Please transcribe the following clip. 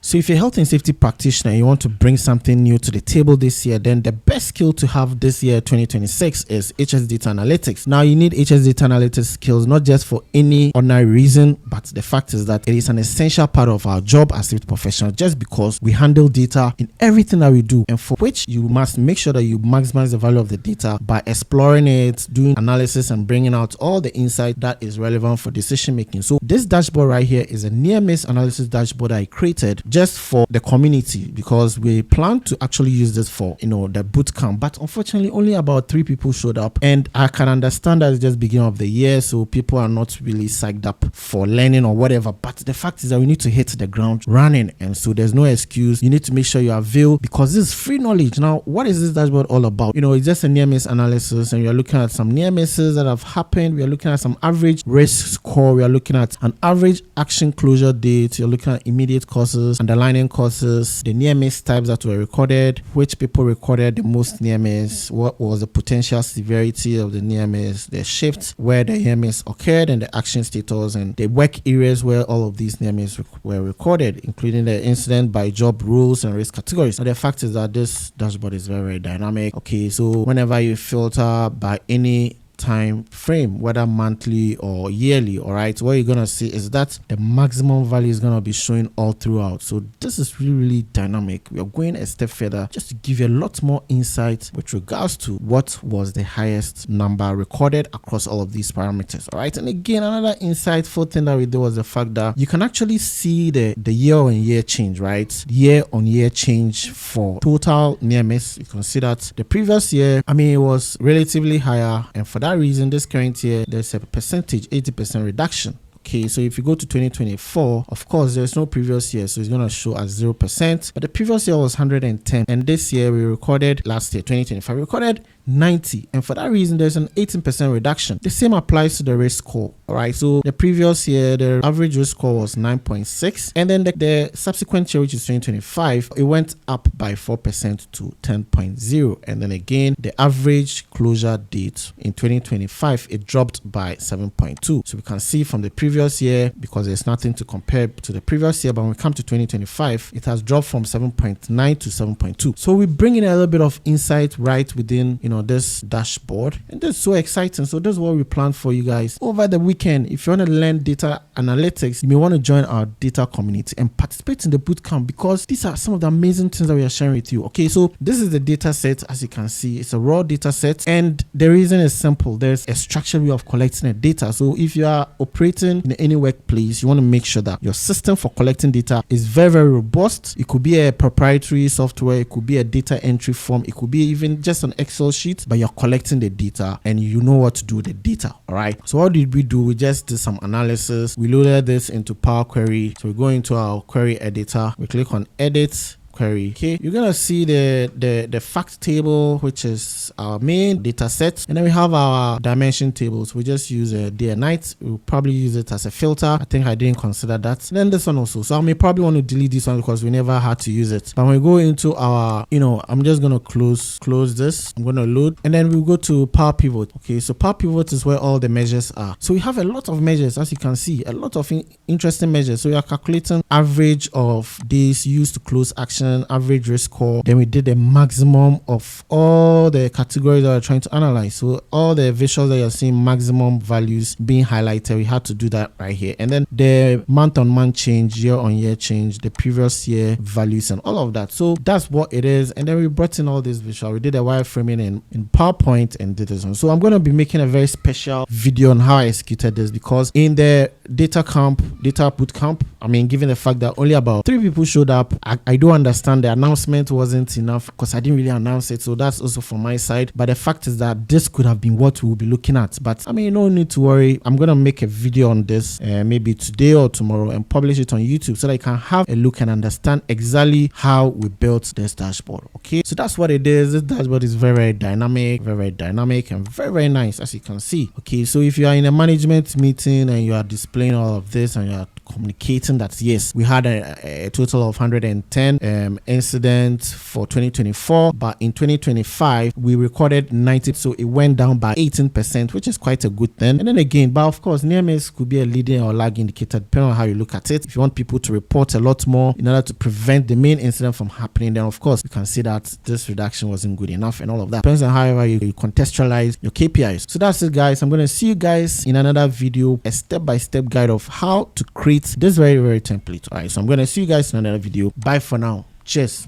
So if you're a health and safety practitioner and you want to bring something new to the table this year, then the best skill to have this year 2026 is HS data analytics. Now you need HS data analytics skills not just for any ordinary reason, but the fact is that it is an essential part of our job as safety professionals, just because we handle data in everything that we do, and for which you must make sure that you maximize the value of the data by exploring it, doing analysis, and bringing out all the insight that is relevant for decision making. So this dashboard right here is a near miss analysis dashboard I created just for the community, because we plan to actually use this for the bootcamp, but unfortunately only about 3 people showed up, and I can understand that it's just beginning of the year, so people are not really psyched up for learning or whatever. But the fact is that we need to hit the ground running, and so there's no excuse. You need to make sure you avail, because this is free knowledge. Now, what is this dashboard all about? It's just a near miss analysis, and you're looking at some near misses that have happened. We are looking at some average risk score. We are looking at an average action closure date. You're looking at immediate causes, underlying causes, the near miss types that were recorded, which people recorded the most near miss, what was the potential severity of the near miss, the shift where the near miss occurred, and the action status, and the work areas where all of these near miss were recorded, including the incident by job rules and risk categories. Now the fact is that this dashboard is very, very dynamic. Okay, so whenever you filter by any time frame, whether monthly or yearly, all right, what you're gonna see is that the maximum value is gonna be showing all throughout. So this is really, really dynamic. We are going a step further just to give you a lot more insight with regards to what was the highest number recorded across all of these parameters. All right, and again, another insightful thing that we did was the fact that you can actually see the year-on-year change, right? Year-on-year change for total near miss. You can see that the previous year, it was relatively higher, and for that reason, this current year, there's a percentage, 80% reduction. Okay, so if you go to 2024, of course, there's no previous year, so it's going to show as 0%. But the previous year was 110, and this year we recorded, last year, 2025, we recorded 90, and for that reason there's an 18% reduction. The same applies to the risk score. All right, so the previous year the average risk score was 9.6, and then the subsequent year, which is 2025, it went up by 4% to 10.0, and then again the average closure date in 2025, it dropped by 7.2. so we can see from the previous year, because there's nothing to compare to the previous year, but when we come to 2025, it has dropped from 7.9 to 7.2. so we bring in a little bit of insight right within this dashboard, and that's so exciting. So this is what we plan for you guys over the weekend. If you want to learn data analytics, you may want to join our data community and participate in the bootcamp, because these are some of the amazing things that we are sharing with you. Okay, so this is the data set. As you can see, it's a raw data set, and the reason is simple. There's a structured way of collecting the data. So if you are operating in any workplace, you want to make sure that your system for collecting data is very, very robust. It could be a proprietary software, it could be a data entry form, it could be even just an Excel sheet, but you're collecting the data and you know what to do with the data. All right, so what did we do? We just did some analysis. We loaded this into Power Query. So we go into our query editor, we click on edit query. Okay, you're gonna see the fact table, which is our main data set, and then we have our dimension tables. We just use a day and night. We'll probably use it as a filter. I think I didn't consider that. And then this one also, so I may probably want to delete this one because we never had to use it. But when we go into our, I'm just gonna close this. I'm gonna load, and then we'll go to Power Pivot. Okay, so Power Pivot is where all the measures are. So we have a lot of measures, as you can see, a lot of interesting measures. So we are calculating average of days used to close action, average risk score. Then we did the maximum of all the categories that we're trying to analyze. So all the visuals that you're seeing, maximum values being highlighted, we had to do that right here. And then the month-on-month change, year-on-year change, the previous year values, and all of that. So that's what it is. And then we brought in all this visual. We did a wireframing in PowerPoint and did this one. So I'm going to be making a very special video on how I executed this, because in the data bootcamp, given the fact that only about 3 people showed up, I do understand the announcement wasn't enough because I didn't really announce it. So that's also from my side. But the fact is that this could have been what we will be looking at. But no need to worry. I'm going to make a video on this maybe today or tomorrow and publish it on YouTube so that you can have a look and understand exactly how we built this dashboard. Okay, so that's what it is. This dashboard is very, very dynamic, and very, very nice, as you can see. Okay, so if you are in a management meeting and you are displaying all of this and you are communicating that yes, we had a total of 110 incidents for 2024, but in 2025 we recorded 90, so it went down by 18%, which is quite a good thing. And then again, but of course, near miss could be a leading or lag indicator depending on how you look at it. If you want people to report a lot more in order to prevent the main incident from happening, then of course you can see that this reduction wasn't good enough and all of that. Depends on however you contextualize your KPIs. So that's it, guys. I'm going to see you guys in another video, a step-by-step guide of how to create this very template. All right, so I'm going to see you guys in another video. Bye for now. Cheers.